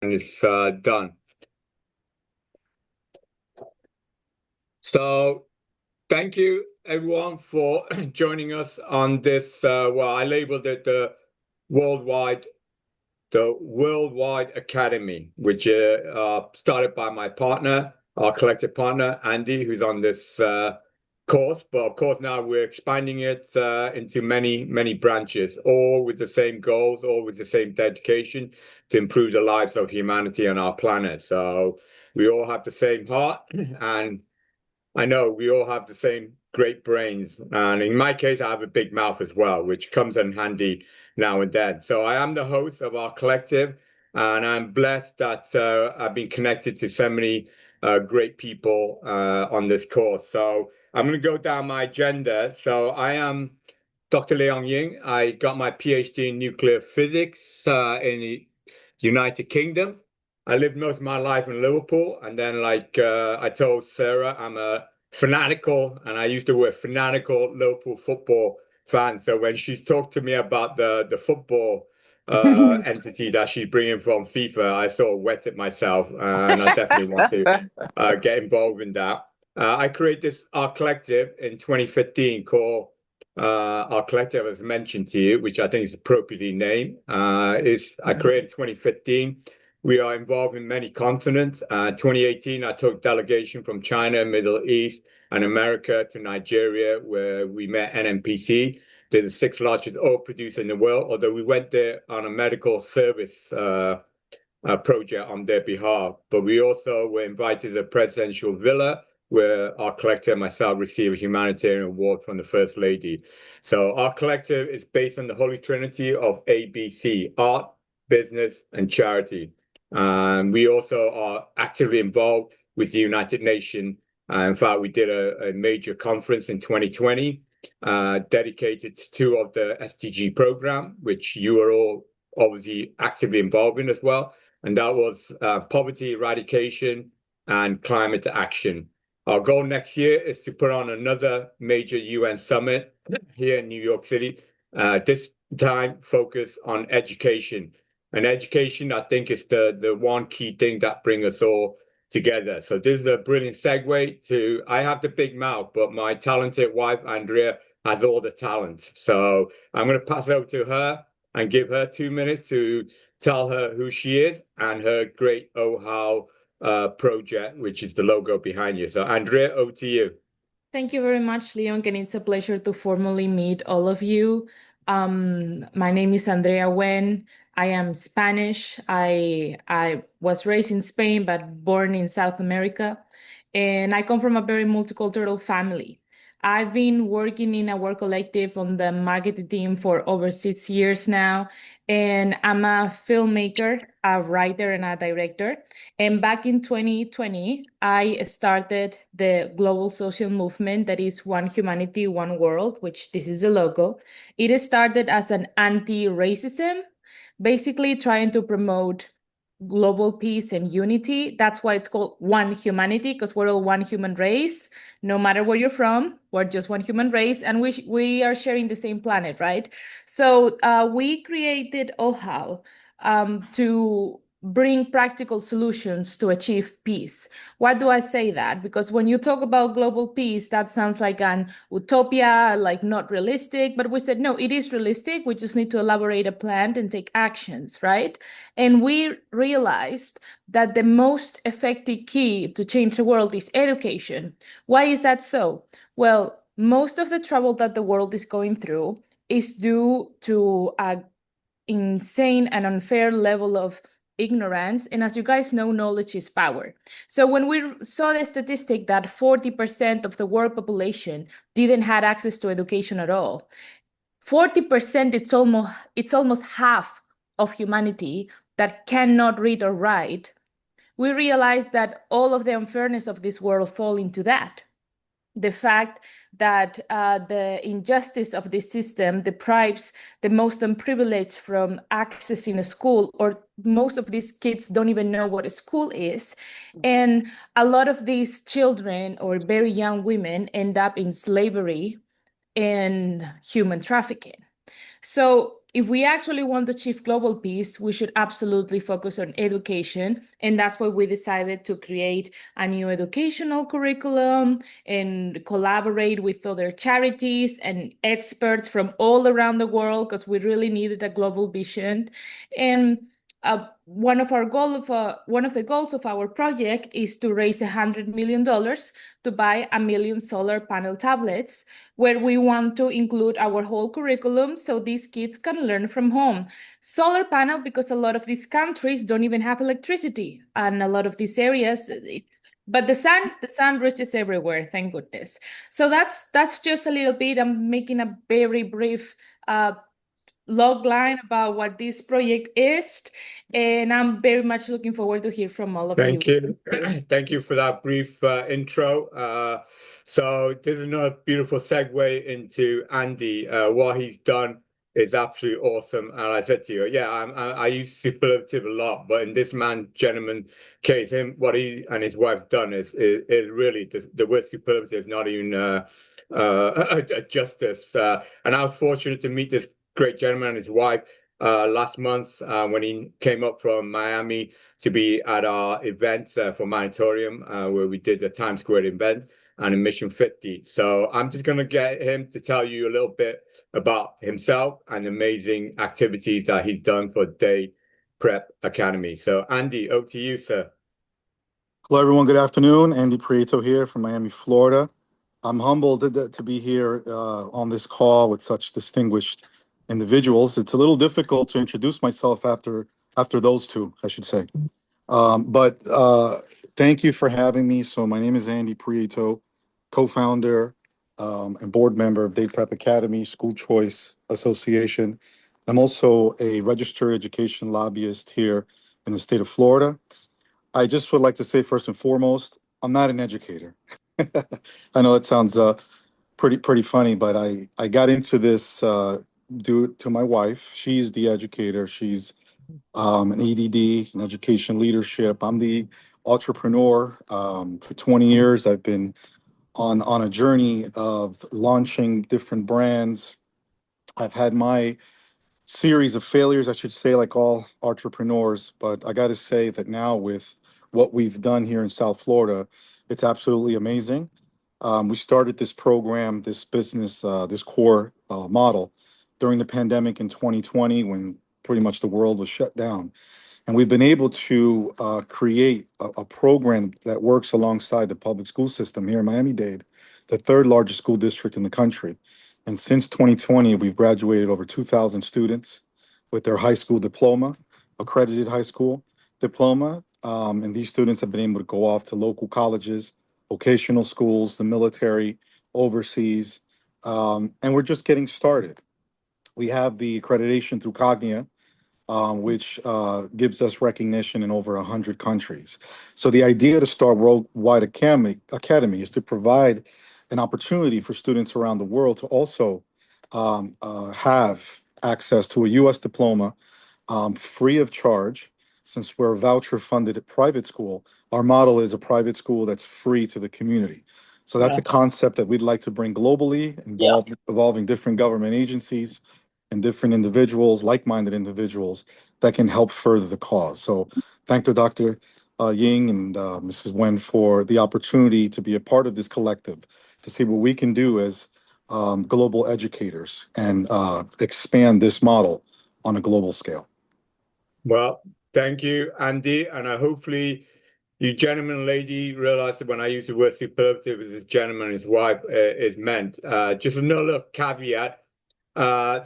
And it's done. So thank you everyone for joining us on this. Well, I labeled it worldwide, the Worldwide Academy, which started by my partner, our collective partner, Andy, who's on this course. But of course, now we're expanding it into many, many branches, all with the same goals, all with the same dedication to improve the lives of humanity on our planet. So we all have the same heart, and I know we all have the same great brains. And in my case, I have a big mouth as well, which comes in handy now and then. So I am the host of our collective, and I'm blessed that I've been connected to so many great people on this course. So I'm going to go down my agenda. So I am Dr. Leon Ying. I got my PhD in nuclear physics in the United Kingdom. I lived most of my life in Liverpool, and then, like I told Sarah, I'm a fanatical, and I use the word fanatical Liverpool football fan. So when she talked to me about the football entity that she's bringing from FIFA, I sort of wetted myself, and I definitely want to get involved in that. I created this art collective in 2015 called our collective, as mentioned to you, which I think is appropriately named. Is I created in 2015. We are involved in many continents. 2018, I took delegation from China, Middle East, and America to Nigeria, where we met NNPC. They're the sixth largest oil producer in the world, although we went there on a medical service project on their behalf. But we also were invited to the presidential villa, where our collective and myself received a humanitarian award from the First Lady. So our collective is based on the Holy Trinity of ABC: art, business, and charity. And we also are actively involved with the United Nations. In fact, we did a major conference in 2020 dedicated to two of the SDG program, which you are all obviously actively involved in as well. And that was poverty eradication and climate action. Our goal next year is to put on another major UN summit here in New York City. This time focus on education. And education, I think, is the one key thing that brings us all together. So this is a brilliant segue to, I have the big mouth, but my talented wife, Andrea, has all the talents. So I'm going to pass it over to her and give her 2 minutes to tell her who she is and her great OHAL project, which is the logo behind you. So Andrea, over to you. Thank you very much, Leon, and it's a pleasure to formally meet all of you. My name is Andrea Wen. I am Spanish. I was raised in Spain, but born in South America. And I come from a very multicultural family. I've been working in our collective on the marketing team for over 6 years now. And I'm a filmmaker, a writer, and a director. And back in 2020, I started the global social movement that is One Humanity, One World, which this is the logo. It started as an anti-racism, basically trying to promote global peace and unity. That's why it's called One Humanity, because we're all one human race. No matter where you're from, we're just one human race, and we are sharing the same planet, right? So we created OHAL to bring practical solutions to achieve peace. Why do I say that? Because when you talk about global peace, that sounds like an utopia, like not realistic. But we said, no, it is realistic. We just need to elaborate a plan and take actions, right? And we realized that the most effective key to change the world is education. Why is that so? Well, most of the trouble that the world is going through is due to a insane and unfair level of ignorance. And as you guys know, knowledge is power. So when we saw the statistic that 40% of the world population didn't have access to education at all, 40%, it's almost half of humanity that cannot read or write. We realize that all of the unfairness of this world fall into that. The fact that the injustice of this system deprives the most unprivileged from accessing a school, or most of these kids don't even know what a school is. And a lot of these children or very young women end up in slavery and human trafficking. So if we actually want to achieve global peace, we should absolutely focus on education. And that's why we decided to create a new educational curriculum and collaborate with other charities and experts from all around the world, because we really needed a global vision. And one of the goals of our project is to raise $100 million to buy 1 million solar panel tablets, where we want to include our whole curriculum so these kids can learn from home. Solar panel, because a lot of these countries don't even have electricity, and a lot of these areas, but the sun reaches everywhere, thank goodness. So that's just a little bit. I'm making a very brief log line about what this project is, and I'm very much looking forward to hear from all of you. Thank you. Thank you for that brief intro. So there's another beautiful segue into Andy. What he's done is absolutely awesome. And I said to you, yeah, I use superlative a lot, but in this gentleman case, what he and his wife done is really the word superlative is not even a justice. And I was fortunate to meet this great gentleman and his wife last month when he came up from Miami to be at our event for Monitorium, where we did the Times Square event and in Mission 50. So I'm just going to get him to tell you a little bit about himself and amazing activities that he's done for Day Prep Academy. So Andy, over to you, sir. Hello, everyone. Good afternoon. Andy Prieto here from Miami, Florida. I'm humbled to be here on this call with such distinguished individuals. It's a little difficult to introduce myself after those two, I should say. But thank you for having me. So my name is Andy Prieto, co-founder and board member of Day Prep Academy, School Choice Association. I'm also a registered education lobbyist here in the state of Florida. I just would like to say first and foremost, I'm not an educator. I know it sounds pretty funny, but I got into this due to my wife. She's the educator. She's an EDD, an education leadership. I'm the entrepreneur. For 20 years, I've been on a journey of launching different brands. I've had my series of failures, I should say, like all entrepreneurs, but I got to say that now with what we've done here in South Florida, it's absolutely amazing. We started this program, this business, this core model during the pandemic in 2020 when pretty much the world was shut down. And we've been able to create a program that works alongside the public school system here in Miami-Dade, the third largest school district in the country. And since 2020, we've graduated over 2,000 students with their high school diploma, accredited high school diploma. And these students have been able to go off to local colleges, vocational schools, the military, overseas. And we're just getting started. We have the accreditation through Cognia, which gives us recognition in over 100 countries. So the idea to start Worldwide Academy is to provide an opportunity for students around the world to also have access to a U.S. diploma free of charge. Since we're a voucher-funded private school, our model is a private school that's free to the community. So that's a concept that we'd like to bring globally, involving different government agencies and different individuals, like-minded individuals that can help further the cause. So thank you, Dr. Ying and Mrs. Wen, for the opportunity to be a part of this collective, to see what we can do as global educators and expand this model on a global scale. Well, thank you, Andy. And hopefully you gentleman and lady realize that when I use the word superlative, this gentleman and his wife is meant. Just another caveat.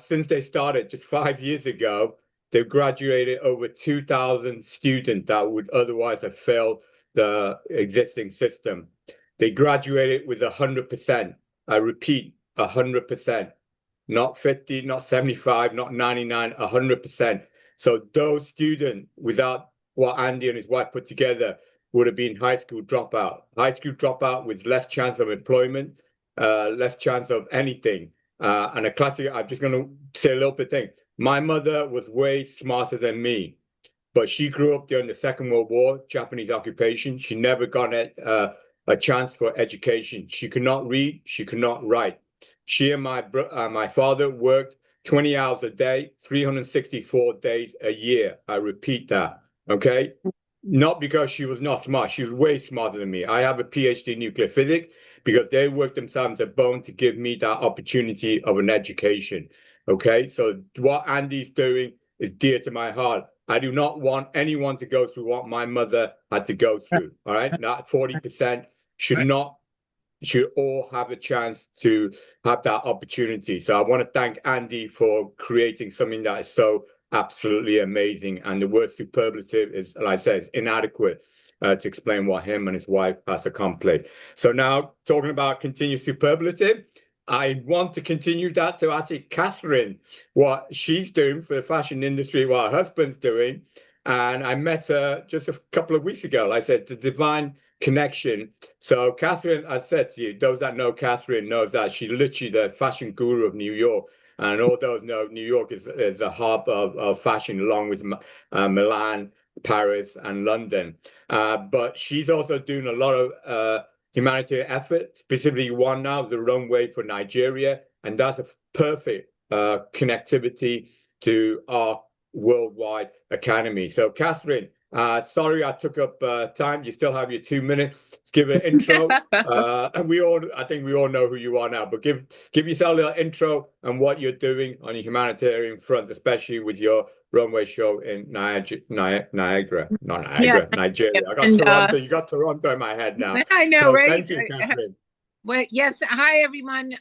Since they started just 5 years ago, they've graduated over 2,000 students that would otherwise have failed the existing system. They graduated with 100%. I repeat, 100%. Not 50, not 75, not 99, 100%. So those students, without what Andy and his wife put together, would have been high school dropout. High school dropout with less chance of employment, less chance of anything. And a classic, I'm just going to say a little bit thing. My mother was way smarter than me, but she grew up during the Second World War, Japanese occupation. She never got a chance for education. She could not read. She could not write. She and my father worked 20 hours a day, 364 days a year. I repeat that, okay? Not because she was not smart. She was way smarter than me. I have a PhD in nuclear physics because they worked themselves to bone to give me that opportunity of an education, okay? So what Andy's doing is dear to my heart. I do not want anyone to go through what my mother had to go through, all right? That 40% should all have a chance to have that opportunity. So I want to thank Andy for creating something that is so absolutely amazing. And the word superlative is, like I said, inadequate to explain what him and his wife has accomplished. So now talking about continued superlative, I want to continue that to ask Catherine what she's doing for the fashion industry, what her husband's doing. And I met her just a couple of weeks ago. Like I said, the divine connection. So Catherine, I said to you, those that know Catherine knows that she's literally the fashion guru of New York. And all those know New York is a hub of fashion, along with Milan, Paris, and London. But she's also doing a lot of humanitarian effort, specifically one now, the runway for Nigeria. And that's a perfect connectivity to our worldwide academy. So Catherine, sorry I took up time. You still have your 2 minutes. Let's give it an intro. And I think we all know who you are now, but give yourself a little intro and what you're doing on the humanitarian front, especially with your runway show in Niagara, Nigeria. I got Toronto. You got Toronto in my head now. I know, so right? Thank you, Catherine. Well, yes. Hi, everyone.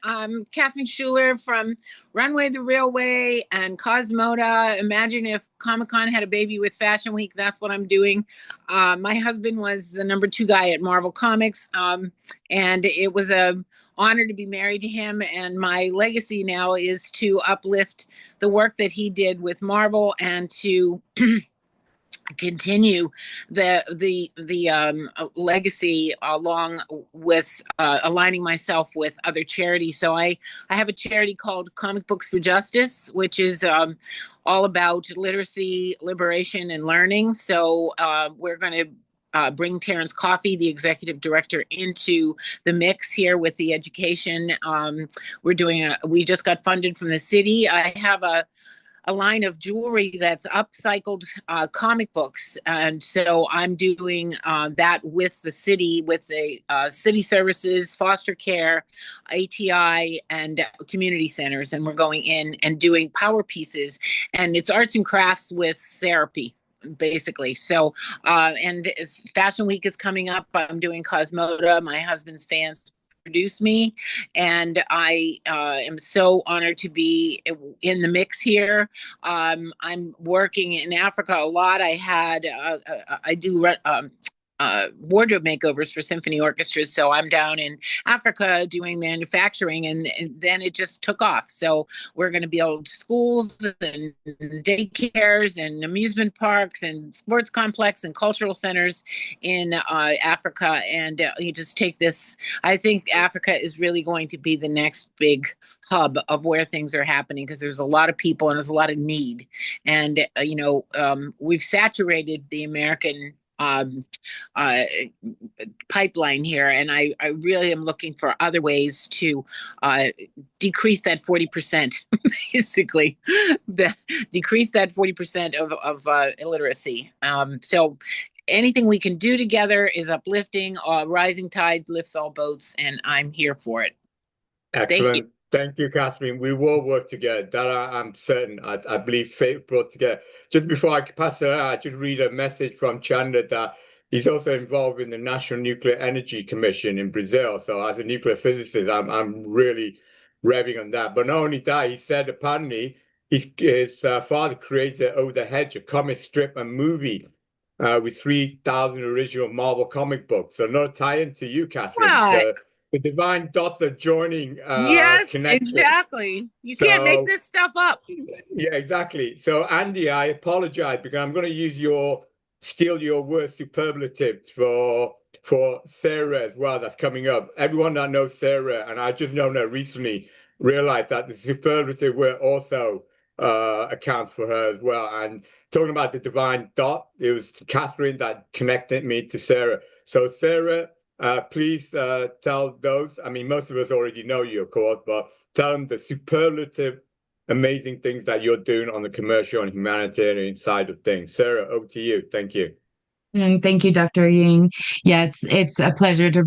Catherine Schuler from Runway the Railway and Cosmoda. Imagine if Comic-Con had a baby with Fashion Week. That's what I'm doing. My husband was the #2 guy at Marvel Comics, and it was an honor to be married to him. And my legacy now is to uplift the work that he did with Marvel and to continue the legacy along with aligning myself with other charities. So I have a charity called Comic Books for Justice, which is all about literacy, liberation, and learning. So we're going to bring Terrence Coffey, the executive director, into the mix here with the education. We just got funded from the city. I have a line of jewelry that's upcycled comic books. And so I'm doing that with the city, with the city services, foster care, ATI, and community centers. And we're going in and doing power pieces. And it's arts and crafts with therapy, basically. So, and as Fashion Week is coming up, I'm doing Cosmoda, my husband's fans produce me, and I am so honored to be in the mix here. I'm working in Africa a lot. I do wardrobe makeovers for symphony orchestras, so I'm down in Africa doing manufacturing, and then it just took off. So we're going to build schools and daycares and amusement parks and sports complex and cultural centers in Africa, and you just take this. I think Africa is really going to be the next big hub of where things are happening, because there's a lot of people and there's a lot of need, and we've saturated the American pipeline here, and I really am looking for other ways to decrease that 40%, basically, decrease that 40% of illiteracy. So anything we can do together is uplifting. Rising tide lifts all boats, and I'm here for it. Excellent. Thank you, Catherine. We will work together. That I'm certain. I believe fate brought together. Just before I pass it out, I just read a message from Chandler that he's also involved in the National Nuclear Energy Commission in Brazil. So as a nuclear physicist, I'm really revving on that. But not only that, he said apparently his father created Over the Hedge, a comic strip and movie with 3,000 original Marvel comic books. So no tie-in to you, Catherine. Right. The divine dots are joining. Yes, connection. Exactly. You can't make this stuff up. Yeah, exactly. So Andy, I apologize because I'm going to steal your word superlative for Sarah as well. That's coming up. Everyone that knows Sarah, and I just known her recently, realized that the superlative word also accounts for her as well. And talking about the divine dot, it was Catherine that connected me to Sarah. So Sarah, please tell those, I mean, most of us already know you, of course, but tell them the superlative amazing things that you're doing on the commercial and humanitarian side of things. Sarah, over to you. Thank you. Thank you, Dr. Ying. Yeah, it's a pleasure to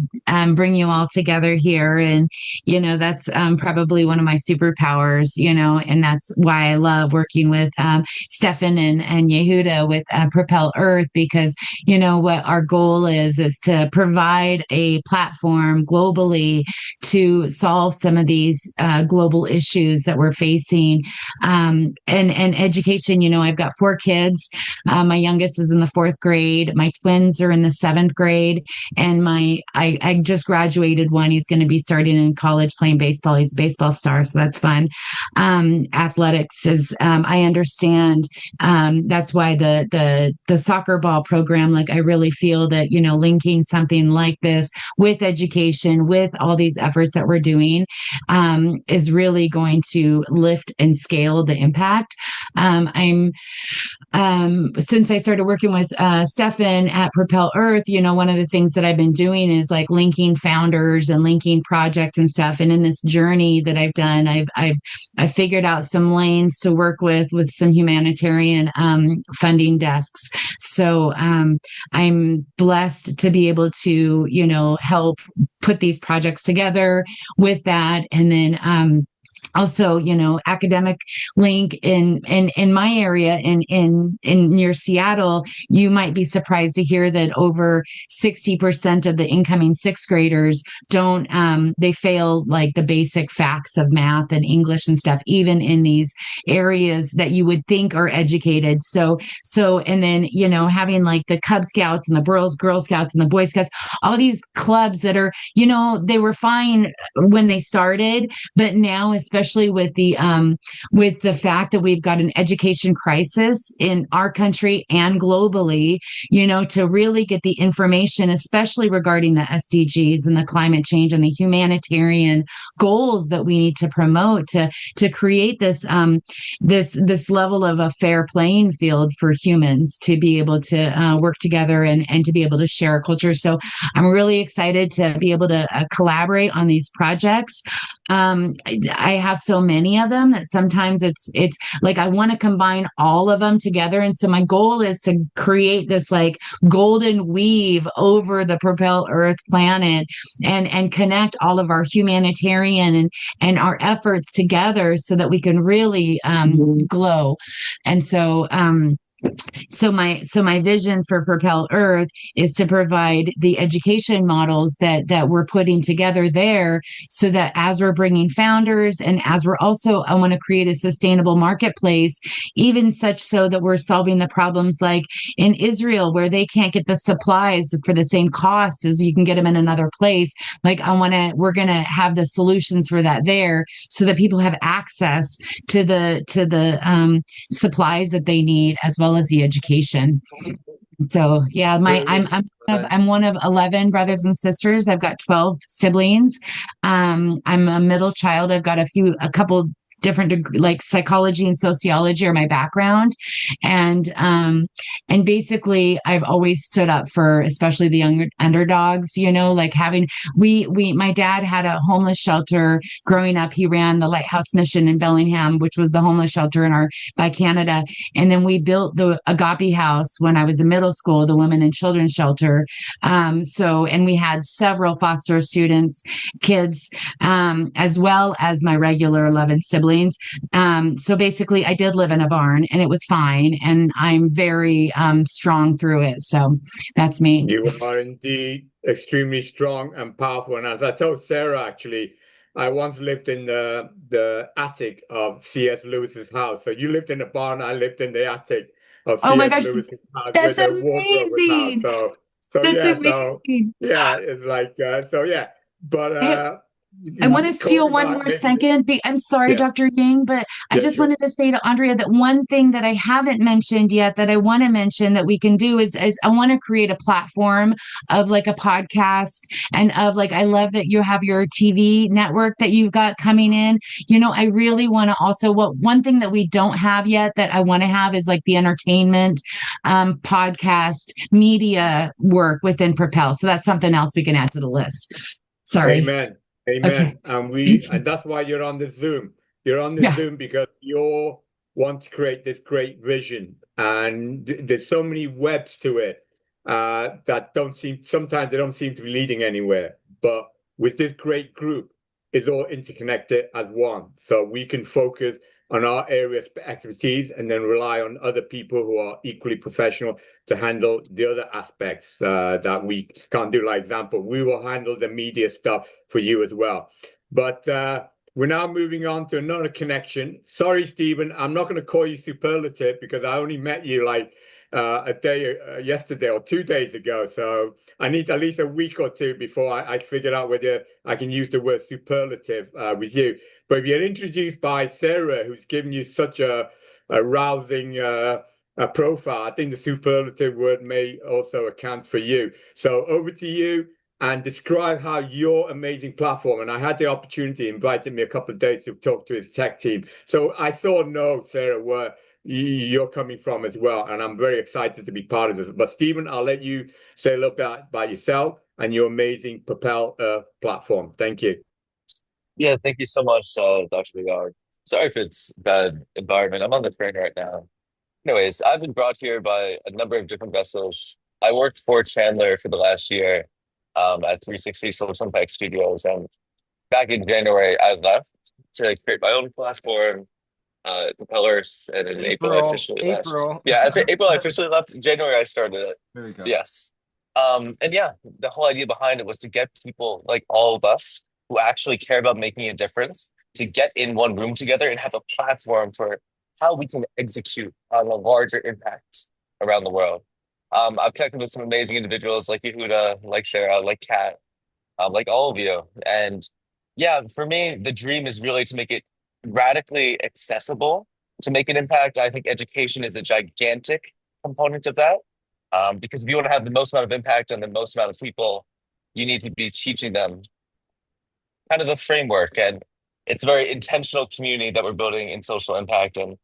bring you all together here. And, that's probably one of my superpowers, and that's why I love working with Stefan and Yehuda with Propel Earth, because, what our goal is to provide a platform globally to solve some of these global issues that we're facing. And education, I've got 4 kids. My youngest is in the 4th grade. My twins are in the 7th grade, and I just graduated one. He's going to be starting in college playing baseball. He's a baseball star, so that's fun. Athletics is, I understand. That's why the soccer ball program, like I really feel that, linking something like this with education, with all these efforts that we're doing, is really going to lift and scale the impact. Since I started working with Stefan at Propel Earth, one of the things that I've been doing is like linking founders and linking projects and stuff. And in this journey that I've done, I've figured out some lanes to work with some humanitarian funding desks. So I'm blessed to be able to, help put these projects together with that. And then also, academic link in my area in near Seattle, you might be surprised to hear that over 60% of the incoming 6th graders don't, they fail like the basic facts of math and English and stuff, even in these areas that you would think are educated. So, and then, having like the Cub Scouts and the Girl Scouts and the Boy Scouts, all these clubs that are, they were fine when they started, but now, especially with the fact that we've got an education crisis in our country and globally, to really get the information, especially regarding the SDGs and the climate change and the humanitarian goals that we need to promote to create this this level of a fair playing field for humans to be able to work together and to be able to share our culture. So I'm really excited to be able to collaborate on these projects. I have so many of them that sometimes it's like I want to combine all of them together. And so my goal is to create this like golden weave over the Propel Earth planet and connect all of our humanitarian and our efforts together so that we can really glow. And so my vision for Propel Earth is to provide the education models that we're putting together there, so that as we're bringing founders and as we're also, I want to create a sustainable marketplace, even such so that we're solving the problems like in Israel where they can't get the supplies for the same cost as you can get them in another place. Like we're going to have the solutions for that there, so that people have access to the supplies that they need, as well as the education. So yeah, I'm one of 11 brothers and sisters. I've got 12 siblings. I'm a middle child. I've got a couple different like psychology and sociology are my background, and basically I've always stood up for especially the young underdogs, like having my dad had a homeless shelter growing up. He ran the Lighthouse Mission in Bellingham, which was the homeless shelter by Canada, and then we built the Agape House when I was in middle school, the women and children's shelter. And we had several foster kids, as well as my regular 11 siblings. So basically I did live in a barn and it was fine. And I'm very strong through it. So that's me. You are indeed extremely strong and powerful. And as I told Sarah, actually, I once lived in the attic of C.S. Lewis's house. So you lived in a barn, I lived in the attic of C.S. Lewis's house. That's amazing. So it's like, but I want to steal one more second. I'm sorry, Dr. Ying, but I just wanted to say to Andrea that one thing that I haven't mentioned yet that I want to mention that we can do is I want to create a platform of like a podcast and of like, I love that you have your TV network that you've got coming in. I really want to also, one thing that we don't have yet that I want to have is like the entertainment, podcast, media work within Propel. So that's something else we can add to the list. Sorry. Amen. Okay. And that's why you're on the Zoom. You're on the Yeah. Zoom because you want to create this great vision, and there's so many webs to it that sometimes they don't seem to be leading anywhere. But with this great group, it's all interconnected as one. So we can focus on our areas of expertise and then rely on other people who are equally professional to handle the other aspects that we can't do. Like example, we will handle the media stuff for you as well. But we're now moving on to another connection. Sorry, Stephen, I'm not going to call you superlative because I only met you like a day yesterday or 2 days ago. So I need at least a week or two before I figure out whether I can use the word superlative with you. But if you're introduced by Sarah, who's given you such a rousing profile, I think the superlative word may also account for you. So over to you and describe how your amazing platform, and I had the opportunity, invited me a couple of days to talk to his tech team. So I know, Sarah, where you're coming from as well, and I'm very excited to be part of this. But Stephen, I'll let you say a little bit about yourself and your amazing Propel platform. Thank you. Yeah, thank you so much, Dr. Vigard. Sorry if it's bad environment. I'm on the train right now. Anyways, I've been brought here by a number of different vessels. I worked for Chandler for the last year at 360 Social Impact Studios, and back in January, I left to create my own platform, Propellers, and in April I officially left. Yeah, I April I officially left. In January I started it. There you go. So yes. And yeah, the whole idea behind it was to get people like all of us who actually care about making a difference to get in one room together and have a platform for how we can execute on a larger impact around the world. I've connected with some amazing individuals like Yehuda, like Sarah, like Kat, like all of you. And yeah, for me, the dream is really to make it radically accessible to make an impact. I think education is a gigantic component of that. Because if you want to have the most amount of impact on the most amount of people, you need to be teaching them kind of the framework. And it's a very intentional community that we're building in social impact. And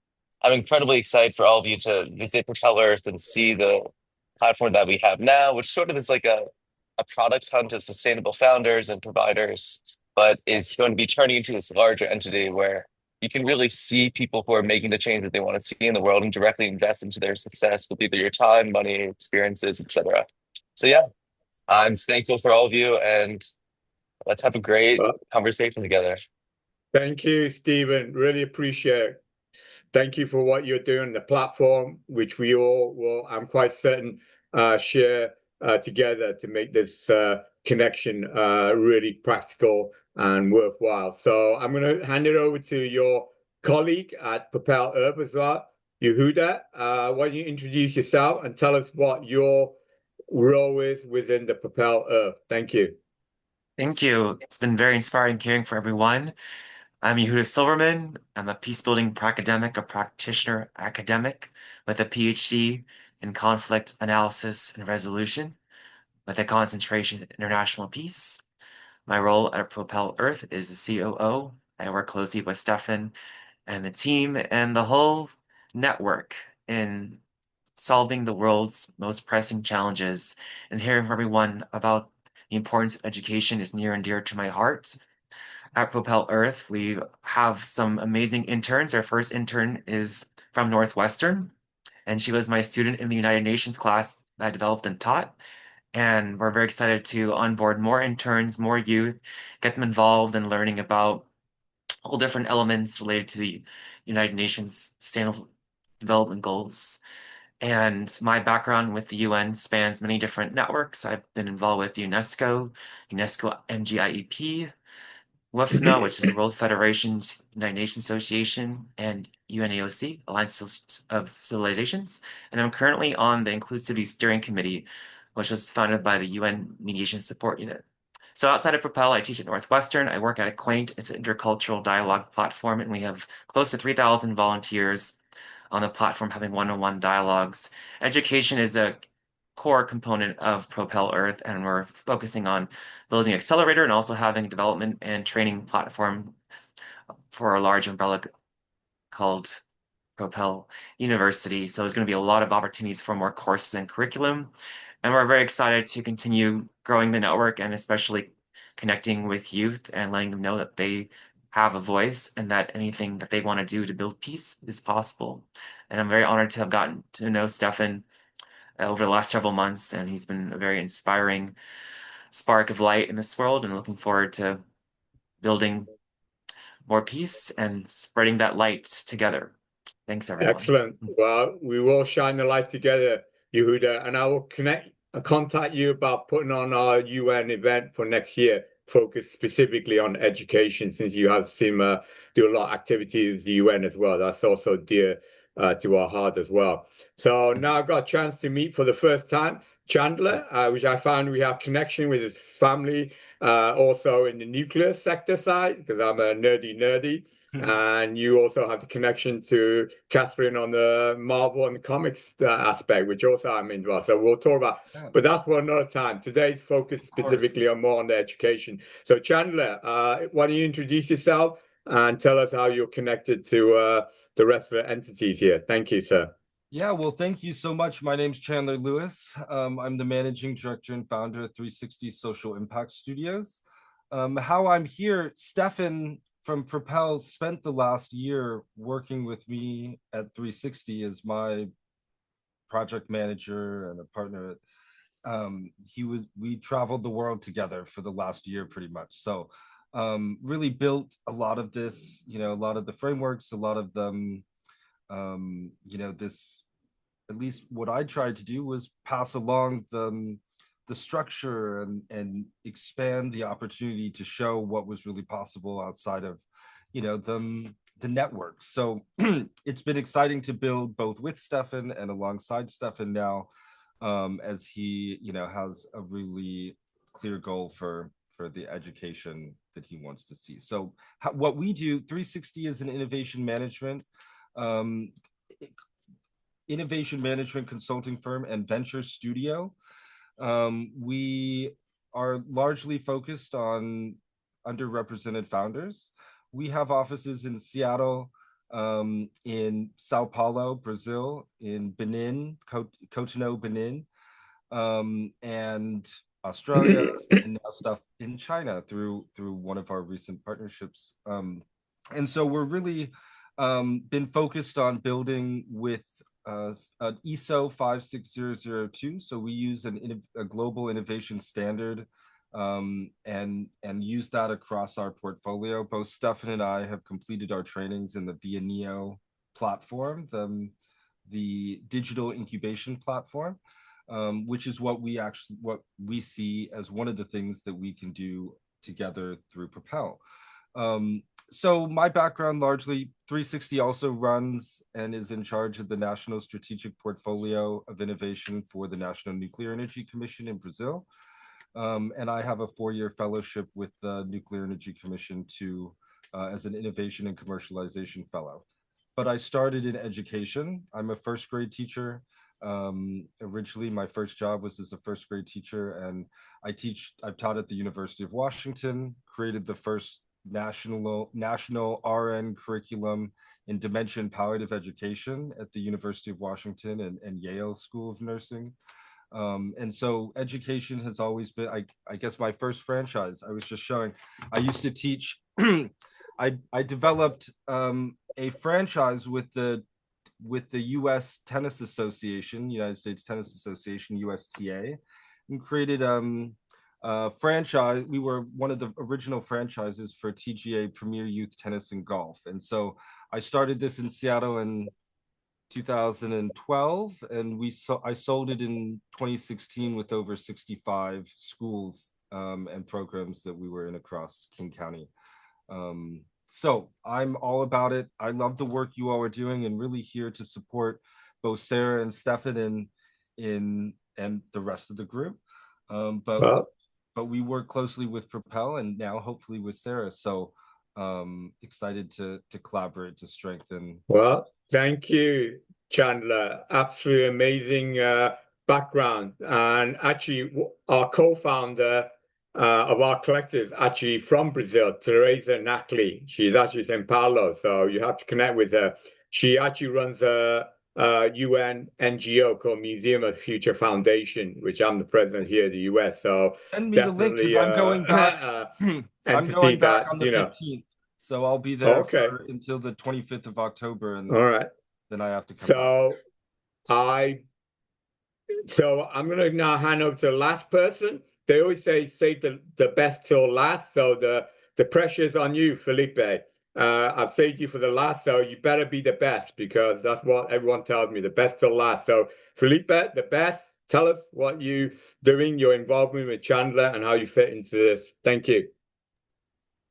I'm incredibly excited for all of you to visit Propel Earth and see the platform that we have now, which sort of is like a product hunt of sustainable founders and providers, but is going to be turning into this larger entity where you can really see people who are making the change that they want to see in the world and directly invest into their success with either your time, money, experiences, etc. So yeah, I'm thankful for all of you, and let's have a great conversation together. Thank you, Stephen. Really appreciate it. Thank you for what you're doing, the platform, which we all will, I'm quite certain, share together to make this connection really practical and worthwhile. So I'm going to hand it over to your colleague at Propel Earth as well, Yehuda. Why don't you introduce yourself and tell us what your role is within the Propel Earth? Thank you. Thank you. It's been very inspiring hearing from everyone. I'm Yehuda Silverman. I'm a peacebuilding academic, a practitioner academic with a PhD in conflict analysis and resolution with a concentration in international peace. My role at Propel Earth is the COO. I work closely with Stefan and the team and the whole network in solving the world's most pressing challenges, and hearing from everyone about the importance of education is near and dear to my heart. At Propel Earth, we have some amazing interns. Our first intern is from Northwestern, and she was my student in the United Nations class that I developed and taught. And we're very excited to onboard more interns, more youth, get them involved in learning about all different elements related to the United Nations Sustainable Development Goals. And my background with the UN spans many different networks. I've been involved with UNESCO MGIEP, WFNA, which is the World Federation's United Nations Association, and UNAOC, Alliance of Civilizations. And I'm currently on the Inclusivity Steering Committee, which was founded by the UN Mediation Support Unit. So outside of Propel, I teach at Northwestern. I work at Acquaint. It's an intercultural dialogue platform, and we have close to 3,000 volunteers on the platform having one-on-one dialogues. Education is a core component of Propel Earth, and we're focusing on building accelerator and also having a development and training platform for a large umbrella called Propel University. So there's going to be a lot of opportunities for more courses and curriculum. And we're very excited to continue growing the network and especially connecting with youth and letting them know that they have a voice and that anything that they want to do to build peace is possible. And I'm very honored to have gotten to know Stefan over the last several months, and he's been a very inspiring spark of light in this world, and looking forward to building more peace and spreading that light together. Thanks, everyone. Excellent. Well, we will shine the light together, Yehuda, and I will contact you about putting on our UN event for next year, focused specifically on education, since you have seen do a lot of activities with the UN as well. That's also dear to our heart as well. So now I've got a chance to meet for the first time Chandler, which I found we have connection with his family, also in the nuclear sector side, because I'm a nerdy. And you also have the connection to Catherine on the Marvel and the comics aspect, which also I'm into. So we'll talk about, but that's for another time. Today's focus specifically on more on the education. So Chandler, why don't you introduce yourself and tell us how you're connected to the rest of the entities here. Thank you, sir. Yeah, well, thank you so much. My name's Chandler Lewis. I'm the managing director and founder of 360 Social Impact Studios. How I'm here, Stefan from Propel spent the last year working with me at 360 as my project manager and a partner. We traveled the world together for the last year pretty much. So really built a lot of this, a lot of the frameworks, a lot of them, this, at least what I tried to do was pass along the structure and expand the opportunity to show what was really possible outside of, the network. So it's been exciting to build both with Stefan and alongside Stefan now, as he, has a really clear goal for the education that he wants to see. So what we do, 360 is an innovation management consulting firm and venture studio. We are largely focused on underrepresented founders. We have offices in Seattle, in Sao Paulo, Brazil, in Benin, Cotonou, Benin, and Australia, and now stuff in China through one of our recent partnerships. And so we're really been focused on building with an ISO 56002. So we use a global innovation standard and use that across our portfolio. Both Stefan and I have completed our trainings in the VIA Neo platform, the digital incubation platform, which is what we see as one of the things that we can do together through Propel. So my background, largely 360 also runs and is in charge of the National Strategic Portfolio of Innovation for the National Nuclear Energy Commission in Brazil. And I have a 4-year fellowship with the Nuclear Energy Commission as an Innovation and Commercialization Fellow. But I started in education. I'm a first grade teacher. Originally, my first job was as a first grade teacher, and I've taught at the University of Washington, created the first national RN curriculum in dementia and palliative education at the University of Washington and Yale School of Nursing. And so education has always been, I guess, my first franchise. I was just showing, I used to teach, I developed a franchise with the US Tennis Association, United States Tennis Association, USTA, and created franchise. We were one of the original franchises for TGA Premier Youth Tennis and Golf. And so I started this in Seattle in 2012, and I sold it in 2016 with over 65 schools and programs that we were in across King County. So I'm all about it. I love the work you all are doing, and really here to support both Sarah and Stefan and the rest of the group. But we work closely with Propel and now hopefully with Sarah. So excited to collaborate to strengthen. Well, thank you, Chandler. Absolutely amazing background. And actually, our co-founder of our collective, actually from Brazil, Teresa Nackley. She's actually in Paulo, so you have to connect with her. She actually runs a UN NGO called Museum of Future Foundation, which I'm the president here in the US. So send me the link, because I'm going back. I'm going back on the 15th. So I'll be there Okay. until the 25th of October, and All right. then I have to come back. So I'm going to now hand over to the last person. They always say save the best till last. So the pressure's on you, Felipe. I've saved you for the last, so you better be the best, because that's what everyone tells me, the best till last. So Felipe, the best, tell us what you doing, your involvement with Chandler, and how you fit into this. Thank you.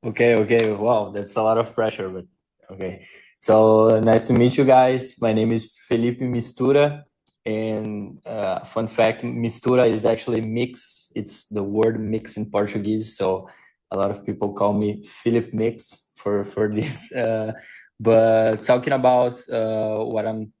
Okay. Wow, that's a lot of pressure, but okay. So nice to meet you guys. My name is Felipe Mistura, and fun fact, Mistura is actually mix. It's the word mix in Portuguese, so a lot of people call me Philip Mix for this. But talking about what I'm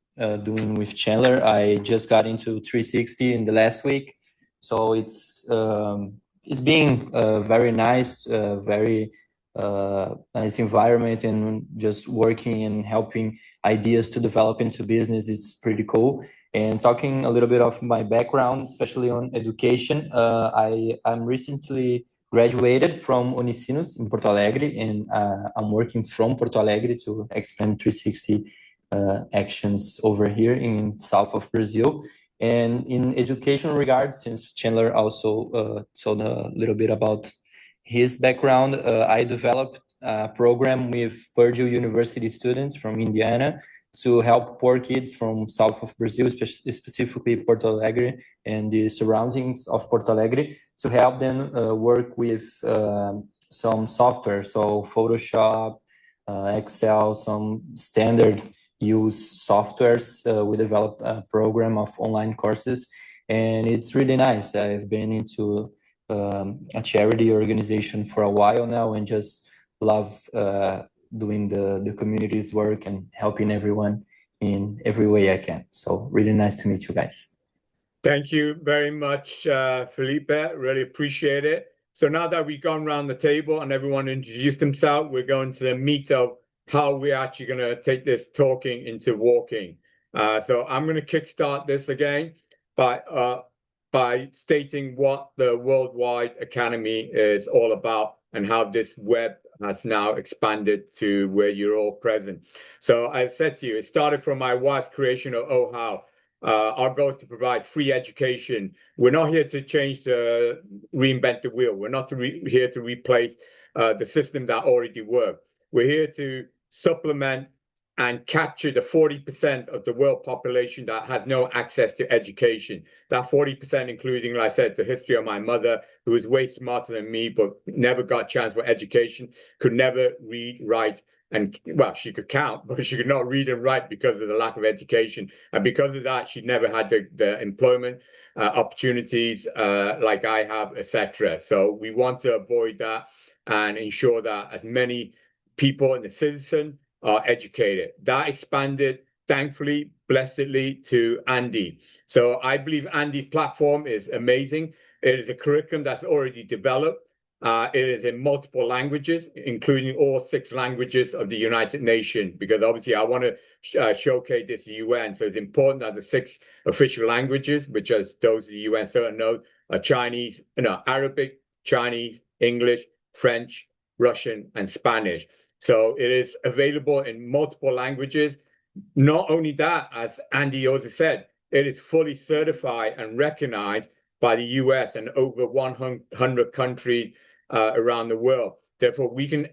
doing with Chandler, I just got into 360 in the last week, so it's been very nice, very nice environment, and just working and helping ideas to develop into business is pretty cool. And talking a little bit of my background, especially on education, I'm recently graduated from Unicinos in Porto Alegre, and I'm working from Porto Alegre to expand 360 actions over here in south of Brazil. And in education regards, since Chandler also told a little bit about his background, I developed a program with Purdue University students from Indiana to help poor kids from south of Brazil, specifically Porto Alegre and the surroundings of Porto Alegre, to help them work with some software, so Photoshop, Excel, some standard use softwares. We developed a program of online courses, and it's really nice. I've been into a charity organization for a while now, and just love doing the community's work and helping everyone in every way I can. So really nice to meet you guys. Thank you very much, Felipe. Really appreciate it. So now that we've gone around the table and everyone introduced themselves, we're going to the meat of how we're actually going to take this talking into walking. So I'm going to kickstart this again by stating what the Worldwide Academy is all about and how this web has now expanded to where you're all present. So I said to you, it started from my wife's creation of Oh How. Our goal is to provide free education. We're not here to reinvent the wheel. We're not here to replace the system that already worked. We're here to supplement and capture the 40% of the world population that has no access to education. That 40%, including, like I said, the history of my mother, who was way smarter than me, but never got a chance for education, could never read, write, and, well, she could count, but she could not read and write because of the lack of education. And because of that, she never had the employment opportunities like I have, etc. So we want to avoid that and ensure that as many people and the citizen are educated. That expanded, thankfully, blessedly, to Andy. So I believe Andy's platform is amazing. It is a curriculum that's already developed. It is in multiple languages, including all 6 languages of the United Nations, because obviously I want to showcase this UN. So it's important that the 6 official languages, which as those of the UN certainly know, are Arabic, Chinese, English, French, Russian, and Spanish. So it is available in multiple languages. Not only that, as Andy also said, it is fully certified and recognized by the US and over 100 countries around the world. Therefore, we can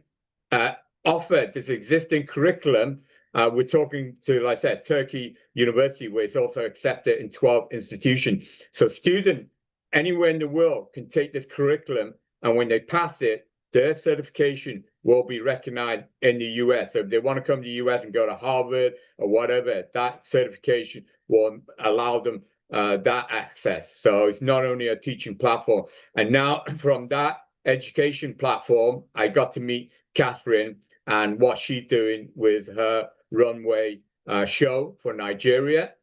offer this existing curriculum. We're talking to, like I said, Turkey University, where it's also accepted in 12 institutions. So students anywhere in the world can take this curriculum, and when they pass it, their certification will be recognized in the US. So if they want to come to the US and go to Harvard or whatever, that certification will allow them that access. So it's not only a teaching platform. And now from that education platform, I got to meet Catherine and what she's doing with her runway show for Nigeria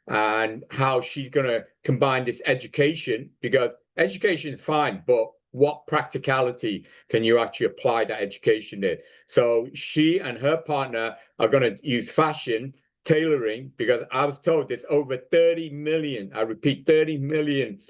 and how she's going to combine this education, because education is fine, but what practicality can you actually apply that education in? So she and her partner are going to use fashion tailoring, because I was told there's over 30 million, I repeat, 30 million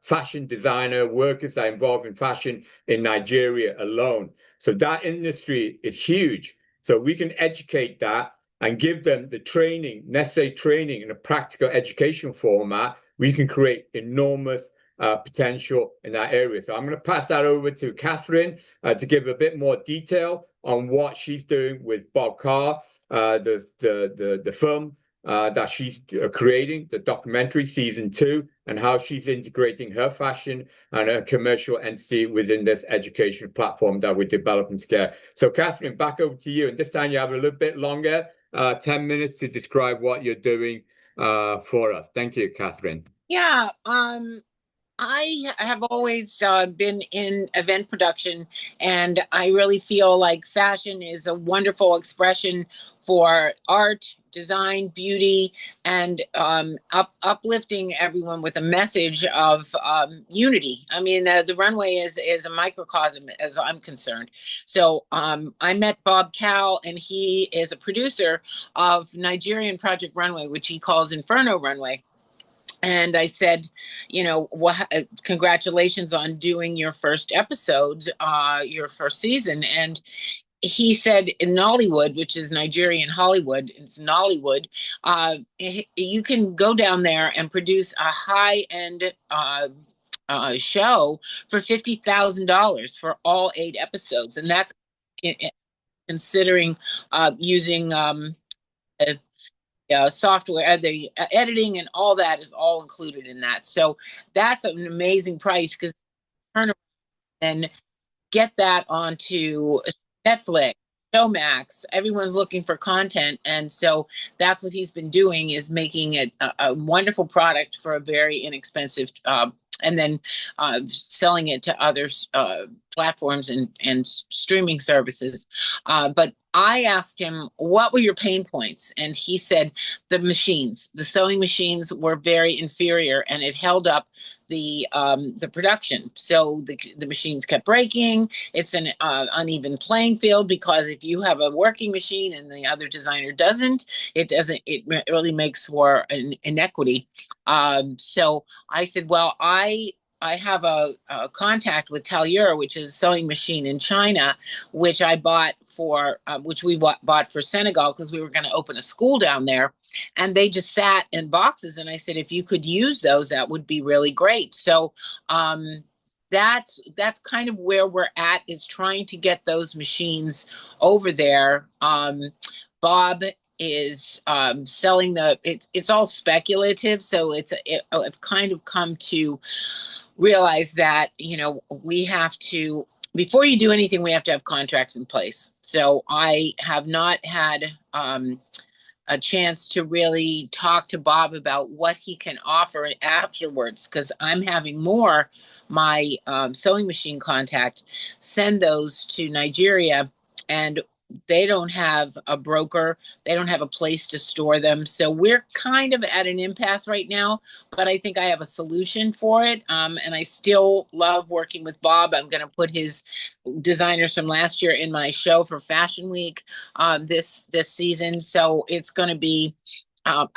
fashion designer workers that are involved in fashion in Nigeria alone. So that industry is huge. So we can educate that and give them the training, necessary training in a practical education format. We can create enormous potential in that area. So I'm going to pass that over to Catherine to give a bit more detail on what she's doing with Bob Carr, the film that she's creating, the documentary season 2, and how she's integrating her fashion and her commercial entity within this education platform that we're developing together. So Catherine, back over to you. And this time you have a little bit longer, 10 minutes to describe what you're doing for us. Thank you, Catherine. Yeah, I have always been in event production, and I really feel like fashion is a wonderful expression for art, design, beauty, and uplifting everyone with a message of unity. I mean, the runway is a microcosm as I'm concerned. So I met Bob Cal, and he is a producer of Nigerian Project Runway, which he calls Inferno Runway. And I said, you know, congratulations on doing your first episode, your first season. And he said in Nollywood, which is Nigerian Hollywood, it's Nollywood, you can go down there and produce a high-end show for $50,000 for all 8 episodes. And that's considering using software, the editing and all that is all included in that. So that's an amazing price, because turn around and get that onto Netflix, Showmax. Everyone's looking for content, and so that's what he's been doing, is making it a wonderful product for a very inexpensive and then selling it to other platforms and streaming services. But I asked him, what were your pain points? And he said the machines, the sewing machines were very inferior, and it held up the production. So the machines kept breaking. It's an uneven playing field, because if you have a working machine and the other designer doesn't, it really makes for an inequity. So I said, well, I have a contact with Tailleur, which is a sewing machine in China, which I bought for, which we bought for Senegal, because we were going to open a school down there, and they just sat in boxes. And I said, if you could use those, that would be really great. So that's kind of where we're at, is trying to get those machines over there. Bob is selling it's all speculative, so I've kind of come to realize that, you know, we have to, before you do anything, we have to have contracts in place. So I have not had a chance to really talk to Bob about what he can offer afterwards, because I'm having my sewing machine contact send those to Nigeria, and they don't have a broker. They don't have a place to store them. So we're kind of at an impasse right now, but I think I have a solution for it. And I still love working with Bob. I'm going to put his designers from last year in my show for Fashion Week this season. So it's going to be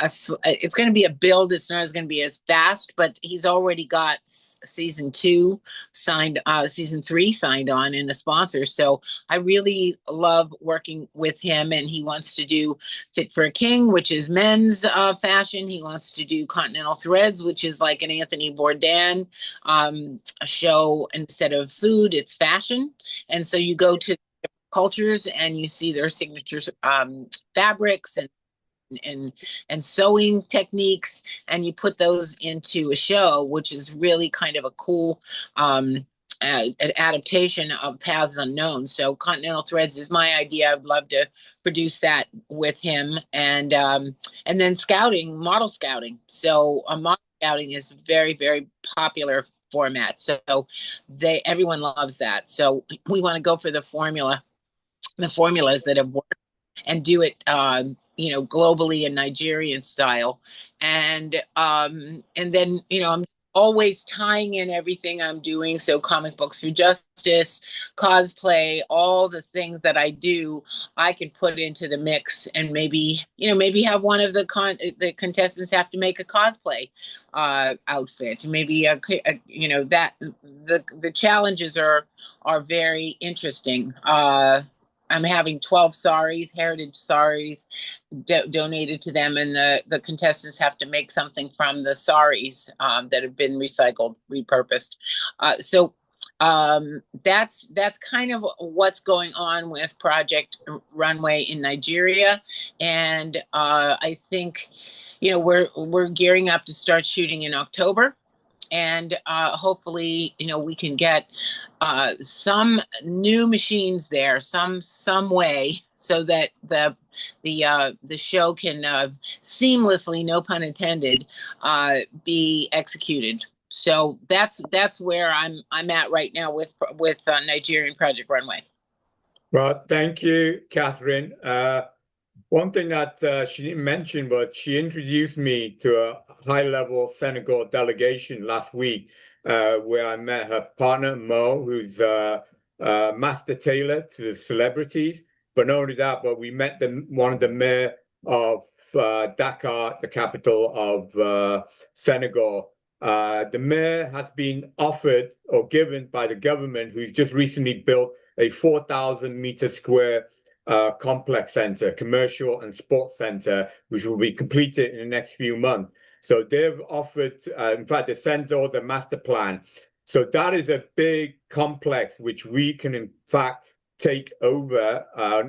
it's going to be a build. It's not going to be as fast, but he's already got season 2 signed, season 3 signed on, and a sponsor. So I really love working with him, and he wants to do Fit for a King, which is men's fashion. He wants to do Continental Threads, which is like an Anthony Bourdain a show. Instead of food, it's fashion. And so you go to cultures and you see their signatures, fabrics and sewing techniques, and you put those into a show, which is really kind of a cool an adaptation of Paths Unknown. So Continental Threads is my idea. I'd love to produce that with him, and then scouting, model scouting. So model scouting is very, very popular format. So everyone loves that. So we want to go for the formulas that have worked, and do it globally in Nigerian style. And then, I'm always tying in everything I'm doing. So Comic Books for Justice, cosplay, all the things that I do, I can put into the mix, and maybe have one of the contestants have to make a cosplay outfit. Maybe that the challenges are very interesting. I'm having 12 saris, heritage saris, donated to them, and the contestants have to make something from the saris that have been recycled, repurposed. So that's kind of what's going on with Project Runway in Nigeria, and I think we're gearing up to start shooting in October. And hopefully, we can get some new machines there, some way, so that the show can seamlessly, no pun intended, be executed. So that's where I'm at right now with Nigerian Project Runway. Well, thank you, Catherine. One thing that she didn't mention, but she introduced me to a high-level Senegal delegation last week, where I met her partner, Mo, who's a master tailor to the celebrities. But not only that, but we met one of the mayor of Dakar, the capital of Senegal. The mayor has been offered or given by the government, who's just recently built a 4,000-meter square complex center, commercial and sports center, which will be completed in the next few months. So they've offered, in fact, they sent all the master plan. So that is a big complex which we can, in fact, take over,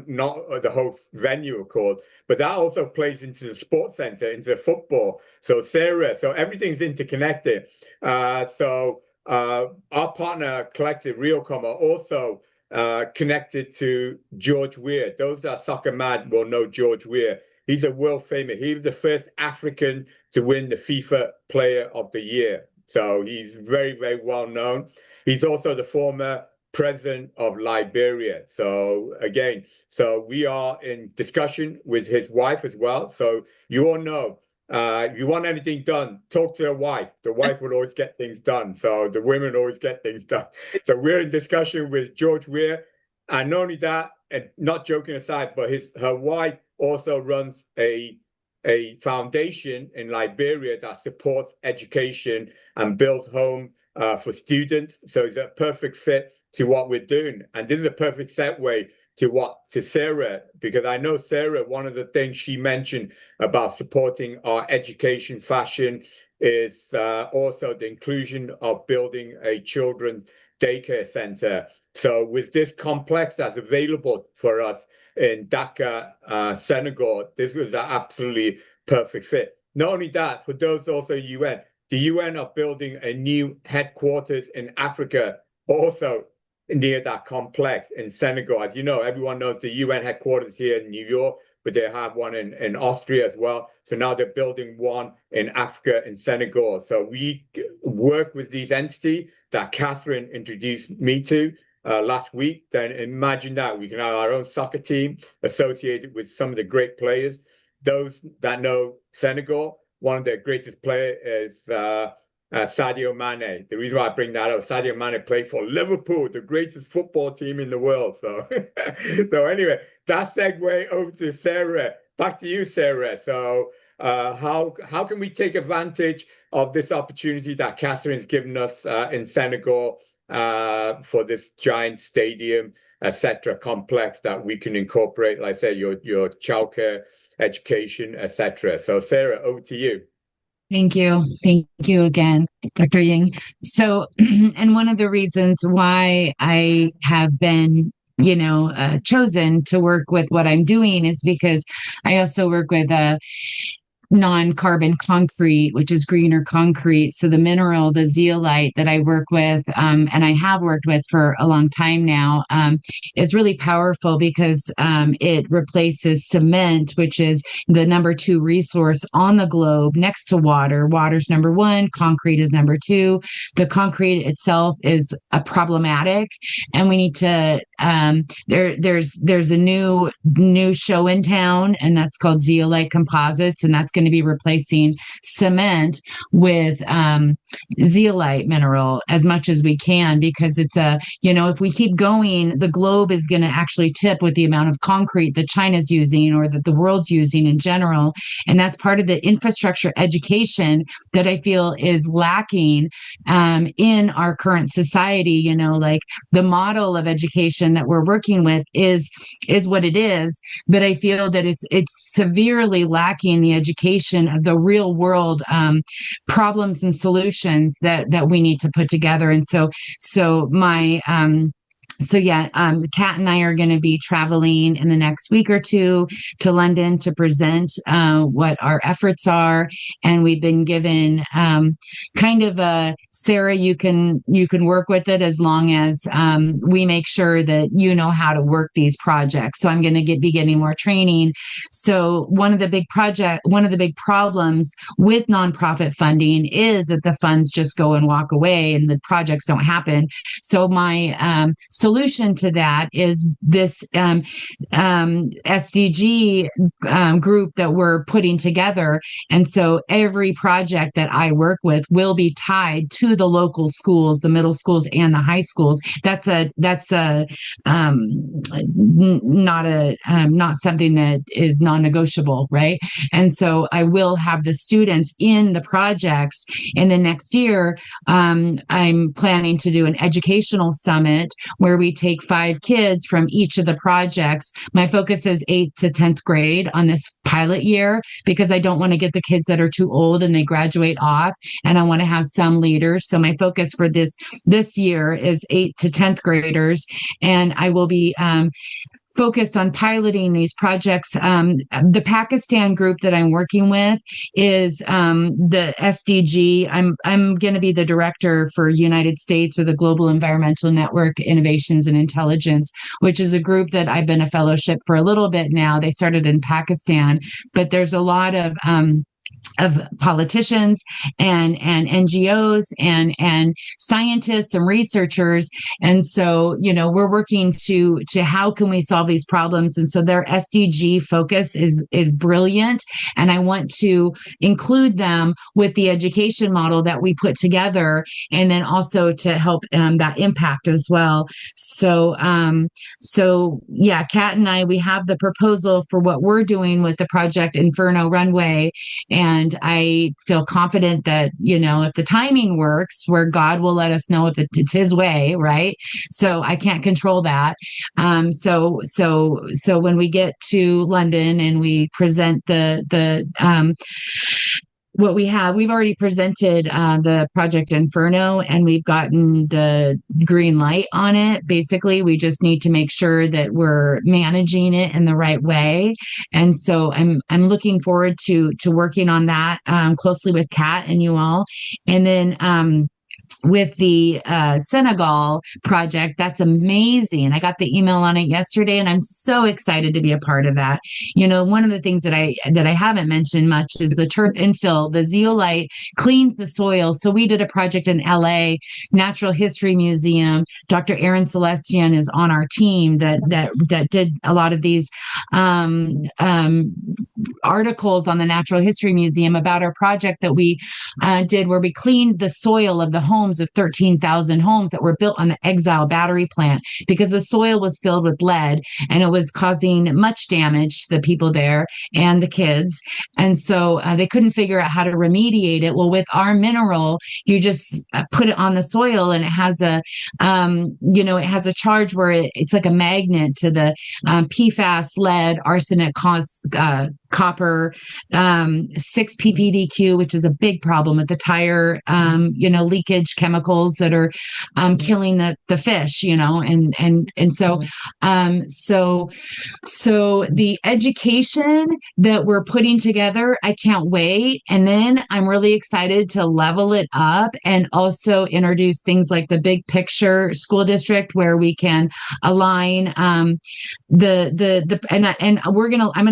not the whole venue, of course, but that also plays into the sports center, into the football. So Sarah, so everything's interconnected. So our partner collective, Realcom, are also connected to George Weah. Those that are soccer mad will know George Weah. He's a world famous. He was the first African to win the FIFA Player of the Year. So he's very, very well known. He's also the former president of Liberia. So again, we are in discussion with his wife as well. So you all know, if you want anything done, talk to the wife. The wife will always get things done. So the women always get things done. So we're in discussion with George Weah. And not only that, and not joking aside, but her wife also runs a foundation in Liberia that supports education and builds home for students. So it's a perfect fit to what we're doing. And this is a perfect segue to Sarah, because I know Sarah, one of the things she mentioned about supporting our education fashion is also the inclusion of building a children's daycare center. So with this complex that's available for us in Dakar, Senegal, this was an absolutely perfect fit. Not only that, for those also UN, the UN are building a new headquarters in Africa, also near that complex in Senegal. As you know, everyone knows the UN headquarters here in New York, but they have one in Austria as well. So now they're building one in Africa, in Senegal. So we work with these entities that Catherine introduced me to last week. Then imagine that we can have our own soccer team associated with some of the great players. Those that know Senegal, one of their greatest players is Sadio Mane. The reason why I bring that up, Sadio Mane played for Liverpool, the greatest football team in the world. So, so anyway, that segue over to Sarah. Back to you, Sarah. So how can we take advantage of this opportunity that Catherine's given us in Senegal for this giant stadium, etc., complex that we can incorporate, like I say, your childcare, education, etc. So Sarah, over to you. Thank you. Thank you again, Dr. Ying. So, and one of the reasons why I have been, chosen to work with what I'm doing is because I also work with non-carbon concrete, which is greener concrete. So the mineral, the zeolite that I work with, and I have worked with for a long time now, is really powerful because it replaces cement, which is the number 2 resource on the globe next to water. Water's number 1, concrete is number 2. The concrete itself is problematic, and we need to there's a new show in town, and that's called Zeolite Composites, and that's going to be replacing cement with zeolite mineral as much as we can, because it's if we keep going, the globe is going to actually tip with the amount of concrete that China's using, or that the world's using in general. And that's part of the infrastructure education that I feel is lacking in our current society. Like the model of education that we're working with is what it is, but I feel that it's severely lacking the education of the real world problems and solutions that we need to put together. And so Kat and I are going to be traveling in the next week or two to London to present what our efforts are. And we've been given kind of a, Sarah, you can work with it as long as we make sure that you know how to work these projects. So I'm going to be getting more training. So one of the big problems with nonprofit funding is that the funds just go and walk away and the projects don't happen. So my solution to that is this SDG group that we're putting together. And so every project that I work with will be tied to the local schools, the middle schools and the high schools. That's not something that is non-negotiable, right? And so I will have the students in the projects. And then next year, I'm planning to do an educational summit where we take 5 kids from each of the projects. My focus is 8th to 10th grade on this pilot year, because I don't want to get the kids that are too old and they graduate off, and I want to have some leaders. So my focus for this year is 8th to 10th graders, and I will be focused on piloting these projects. The Pakistan group that I'm working with is the SDG. I'm going to be the director for United States for the Global Environmental Network Innovations and Intelligence, which is a group that I've been a fellowship for a little bit now. They started in Pakistan, but there's a lot of politicians and NGOs and scientists and researchers. And so, we're working to how can we solve these problems? And so their SDG focus is brilliant. And I want to include them with the education model that we put together, and then also to help that impact as well. So Kat and I, we have the proposal for what we're doing with the Project Inferno Runway. And I feel confident that, if the timing works, where God will let us know if it's his way, right? So I can't control that. So when we get to London and we present what we've already presented the Project Inferno, and we've gotten the green light on it. Basically, we just need to make sure that we're managing it in the right way. And so I'm looking forward to working on that closely with Kat and you all. And then with the Senegal project, that's amazing. I got the email on it yesterday, and I'm so excited to be a part of that. One of the things that I haven't mentioned much is the turf infill. The zeolite cleans the soil. So we did a project in LA, Natural History Museum. Dr. Aaron Celestian is on our team that did a lot of these articles on the Natural History Museum about our project that we did, where we cleaned the soil of the homes of 13,000 homes that were built on the Exile battery plant, because the soil was filled with lead and it was causing much damage to the people there and the kids. And so they couldn't figure out how to remediate it. Well, with our mineral, you just put it on the soil, and it has a charge where it's like a magnet to the PFAS, lead, arsenic, copper, 6 PPDQ, which is a big problem with the tire, leakage chemicals that are killing the fish, and so the education that we're putting together, I can't wait. And then I'm really excited to level it up and also introduce things like the Big Picture School District, where we can align I'm going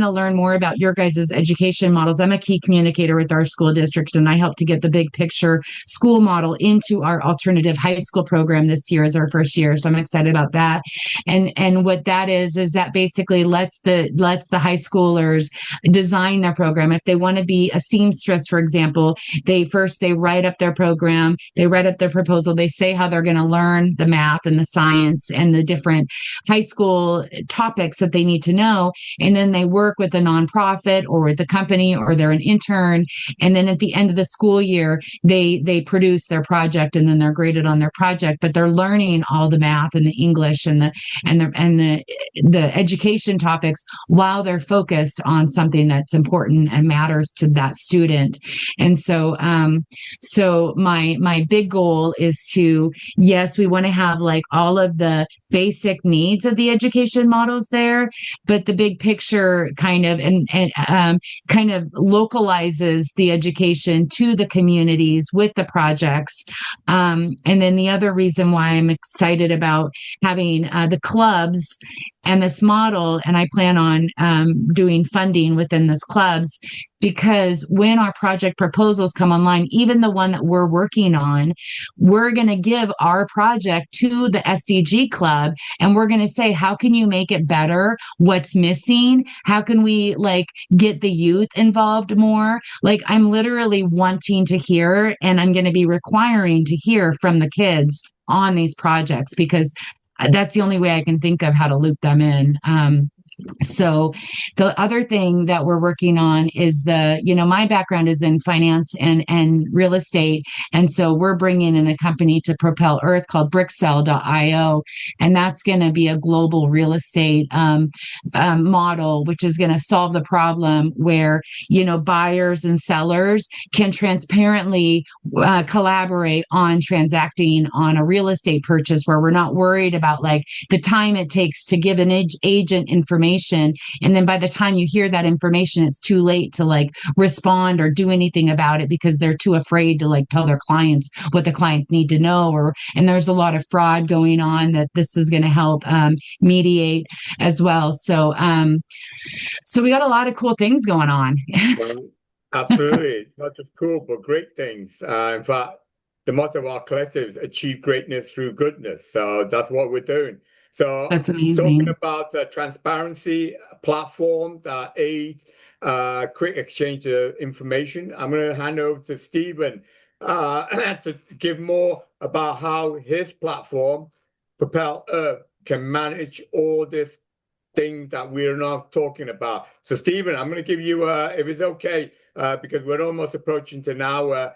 to learn more about your your guys' education models. I'm a key communicator with our school district, and I help to get the big picture school model into our alternative high school program this year as our first year. So I'm excited about that. And what that is that basically lets the high schoolers design their program. If they want to be a seamstress, for example, they write up their program, they write up their proposal, they say how they're going to learn the math and the science and the different high school topics that they need to know. And then they work with a nonprofit or with the company, or they're an intern. And then at the end of the school year, they produce their project, and then they're graded on their project, but they're learning all the math and the English and the education topics while they're focused on something that's important and matters to that student. And so my big goal is to, yes, we want to have like all of the basic needs of the education models there, but the big picture kind of kind of localizes the education to the communities with the projects. And then the other reason why I'm excited about having the clubs and this model, and I plan on doing funding within this clubs, because when our project proposals come online, even the one that we're working on, we're going to give our project to the SDG club, and we're going to say, how can you make it better? What's missing? How can we like get the youth involved more? Like, I'm literally wanting to hear, and I'm going to be requiring to hear from the kids on these projects, because that's the only way I can think of how to loop them in. So the other thing that we're working on is my background is in finance and real estate. And so we're bringing in a company to Propel Earth called Brickcell.io. And that's going to be a global real estate model, which is going to solve the problem where, buyers and sellers can transparently collaborate on transacting on a real estate purchase, where we're not worried about like the time it takes to give an agent information. And then by the time you hear that information, it's too late to like respond or do anything about it, because they're too afraid to like tell their clients what the clients need to know. And there's a lot of fraud going on that this is going to help mediate as well. So we got a lot of cool things going on. Well, absolutely. Not just cool, but great things. In fact, the motto of our collective is achieve greatness through goodness. So that's what we're doing. So that's amazing. Talking about transparency platform that aids quick exchange of information, I'm going to hand over to Stephen to give more about how his platform, Propel Earth, can manage all this things that we're not talking about. So Stephen, I'm going to give you, if it's okay, because we're almost approaching to now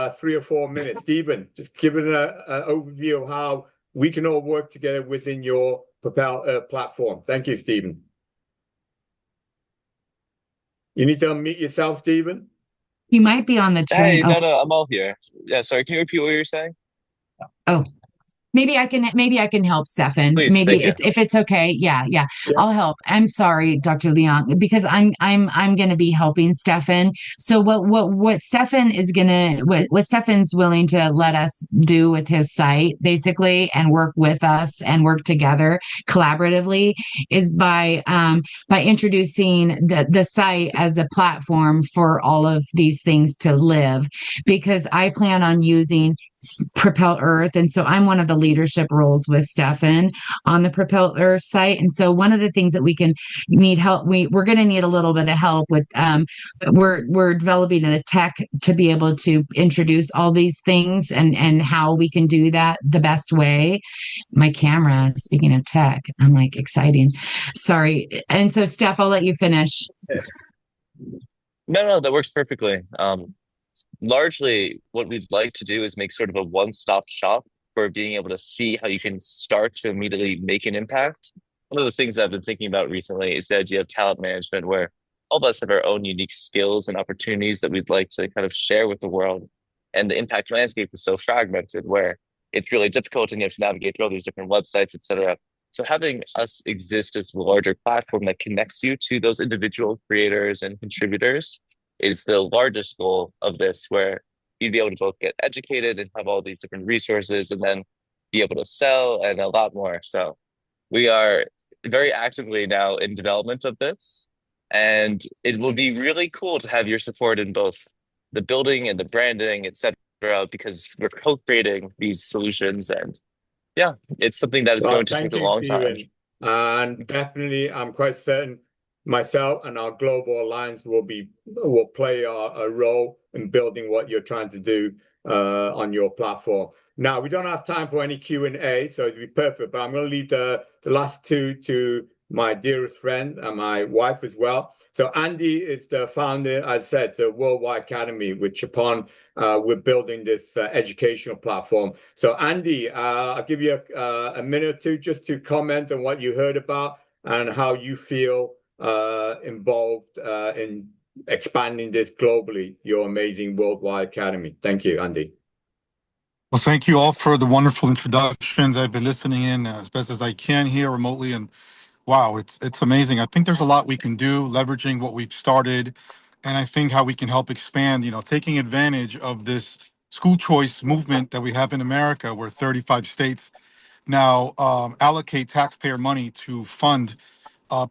3 or 4 minutes. Stephen, just give it an overview of how we can all work together within your Propel platform. Thank you, Stephen. You need to unmute yourself, Stephen. You might be on the train. Hey, no, I'm all here. Yeah, sorry, can you repeat what you were saying? Oh. Maybe I can help, Stefan. Please, maybe if it's okay. Yeah. I'll help. I'm sorry, Dr. Leong, because I'm going to be helping Stefan. So what Stefan's willing to let us do with his site, basically, and work with us and work together collaboratively, is by introducing the site as a platform for all of these things to live, because I plan on using Propel Earth. And so I'm one of the leadership roles with Stefan on the Propel Earth site. And so one of the things that we can need help, we're going to need a little bit of help with, we're developing a tech to be able to introduce all these things and how we can do that the best way. My camera, speaking of tech, I'm like exciting. Sorry. And so Steph, I'll let you finish. No, that works perfectly. Largely what we'd like to do is make sort of a one-stop shop for being able to see how you can start to immediately make an impact. One of the things I've been thinking about recently is the idea of talent management, where all of us have our own unique skills and opportunities that we'd like to kind of share with the world. And the impact landscape is so fragmented where it's really difficult and you have to navigate through all these different websites, et cetera. So having us exist as a larger platform that connects you to those individual creators and contributors is the largest goal of this, where you'd be able to both get educated and have all these different resources and then be able to sell and a lot more. So we are very actively now in development of this. And it will be really cool to have your support in both the building and the branding, etc., because we're co-creating these solutions. And yeah, it's something that is Well, going to take thank a you, long time. Stephen. And definitely, I'm quite certain myself and our global alliance will play a role in building what you're trying to do on your platform. Now, we don't have time for any Q&A, so it'd be perfect, but I'm going to leave the last two to my dearest friend and my wife as well. So Andy is the founder, as I said, the Worldwide Academy, which upon we're building this educational platform. So Andy, I'll give you a minute or two just to comment on what you heard about and how you feel involved in expanding this globally, your amazing Worldwide Academy. Thank you, Andy. Well, thank you all for the wonderful introductions. I've been listening in as best as I can here remotely, and wow, it's amazing. I think there's a lot we can do leveraging what we've started, and I think how we can help expand, taking advantage of this school choice movement that we have in America, where 35 states now allocate taxpayer money to fund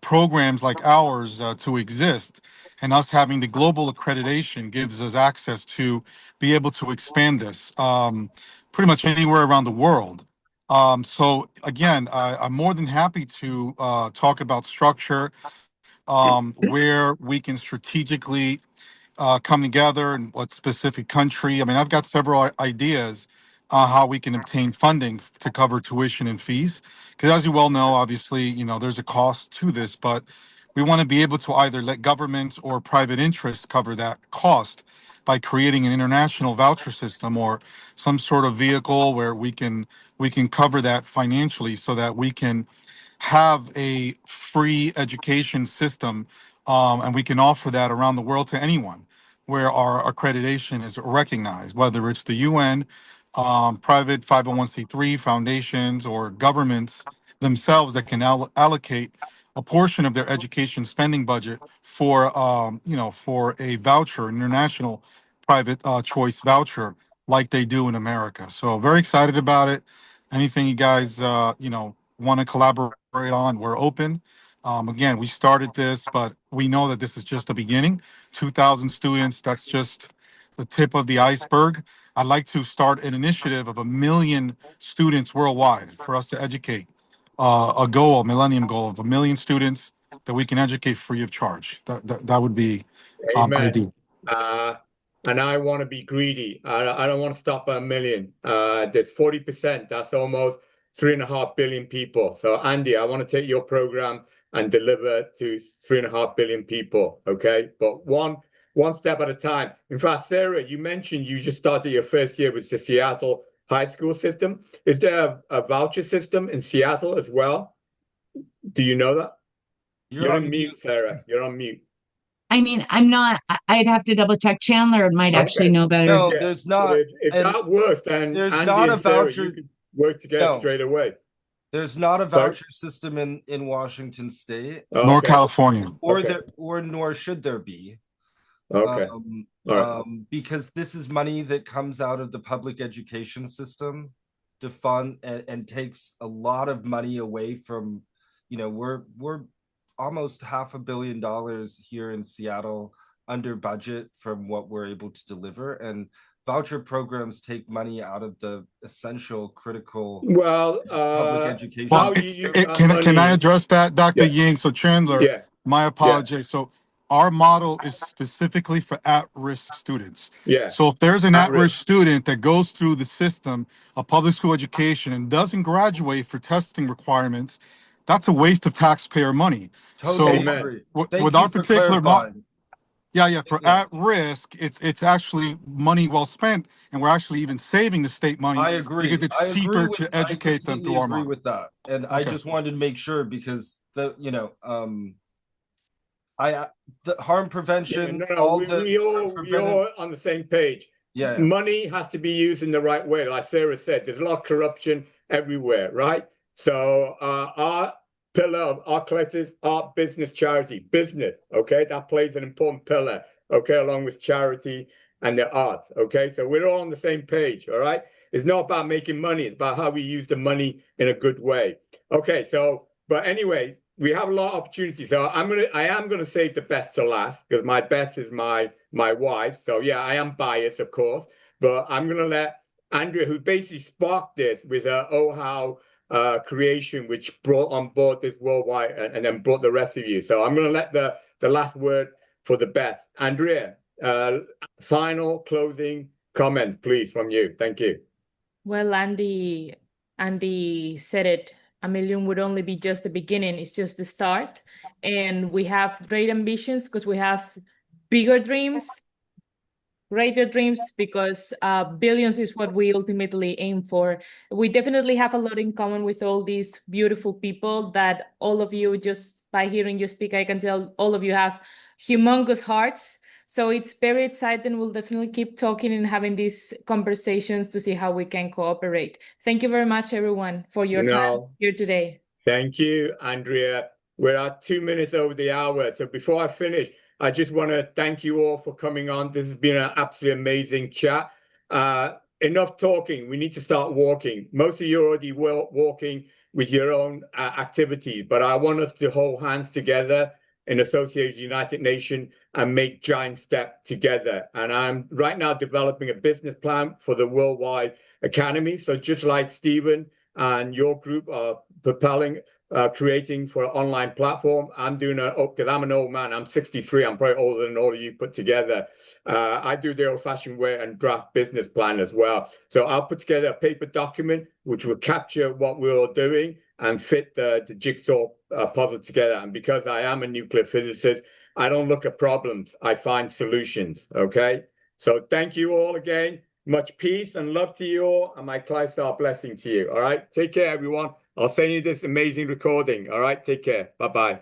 programs like ours to exist. And us having the global accreditation gives us access to be able to expand this pretty much anywhere around the world. So again, I'm more than happy to talk about structure, where we can strategically come together and what specific country. I mean, I've got several ideas how we can obtain funding to cover tuition and fees. Because as you well know, obviously, there's a cost to this, but we want to be able to either let government or private interests cover that cost by creating an international voucher system or some sort of vehicle where we can cover that financially so that we can have a free education system, and we can offer that around the world to anyone where our accreditation is recognized, whether it's the UN, private 501c3 foundations, or governments themselves that can allocate a portion of their education spending budget for a voucher, international private choice voucher, like they do in America. So very excited about it. Anything you guys want to collaborate on, we're open. Again, we started this, but we know that this is just the beginning. 2,000 students, that's just the tip of the iceberg. I'd like to start an initiative of 1 million students worldwide for us to educate. A millennium goal of 1 million students that we can educate free of charge. That would be Amen. ideal. And I want to be greedy. I don't want to stop at 1 million. There's 40%. That's almost 3.5 billion people. So Andy, I want to take your program and deliver to 3.5 billion people. Okay, but one step at a time. In fact, Sarah, you mentioned you just started your first year with the Seattle high school system. Is there a voucher system in Seattle as well? Do you know that? You're on mute, Sarah. You're on mute. I mean, I'm not, I'd have to double check. Chandler might actually know better. No, Yeah. there's not. If that works, then there's Andy not a and Sarah, voucher. you could work together No. straight away. There's not a Sorry? voucher system in Washington State, Nor California. nor should there be. Okay. Because this is money that comes out of the public education system to fund and takes a lot of money away from, we're almost $500 million here in Seattle under budget from what we're able to deliver, and voucher programs take money out of the essential critical public education. Well, can I address that, Dr. Ying? So Chandler, my apologies. So our model is specifically for at-risk students. So if there's an at-risk student that goes through the system of public school education and doesn't graduate for testing requirements, that's a waste of taxpayer money. Totally so agree. With our particular model, for at risk, it's actually money well spent, and we're actually even saving the state money. I agree because it's cheaper to educate them through our model. With that, and I just wanted to make sure because the harm prevention. We're all on the same page. Money has to be used in the right way. Like Sarah said, there's a lot of corruption everywhere, right? So our pillar of our collective art, business, charity, business, okay, that plays an important pillar, okay, along with charity and the arts, okay? So we're all on the same page, all right? It's not about making money, it's about how we use the money in a good way. Okay, so, but anyway, we have a lot of opportunities. So I am gonna save the best to last because my best is my wife. So yeah, I am biased, of course, but I'm gonna let Andrea, who basically sparked this with her OHAL creation, which brought on board this worldwide and then brought the rest of you. So I'm gonna let the last word for the best. Andrea, final closing comments, please, from you. Thank you. Well, Andy said it. A million would only be just the beginning. It's just the start. And we have great ambitions because we have bigger dreams, greater dreams, because billions is what we ultimately aim for. We definitely have a lot in common with all these beautiful people that all of you, just by hearing you speak, I can tell all of you have humongous hearts. So it's very exciting. We'll definitely keep talking and having these conversations to see how we can cooperate. Thank you very much, everyone, for your time here today. Thank you, Andrea. We're at 2 minutes over the hour. So before I finish, I just want to thank you all for coming on. This has been an absolutely amazing chat. Enough talking. We need to start walking. Most of you are already walking with your own activities, but I want us to hold hands together in Associated United Nations and make giant steps together. And I'm right now developing a business plan for the Worldwide Academy. So just like Stephen and your group are propelling, creating for an online platform, I'm doing because I'm an old man, I'm 63, I'm probably older than all of you put together. I do the old-fashioned way and draft business plan as well. So I'll put together a paper document which will capture what we're all doing and fit the jigsaw puzzle together. And because I am a nuclear physicist, I don't look at problems, I find solutions, okay? So thank you all again. Much peace and love to you all, and my Klystar blessing to you, all right? Take care, everyone. I'll send you this amazing recording, all right? Take care. Bye-bye.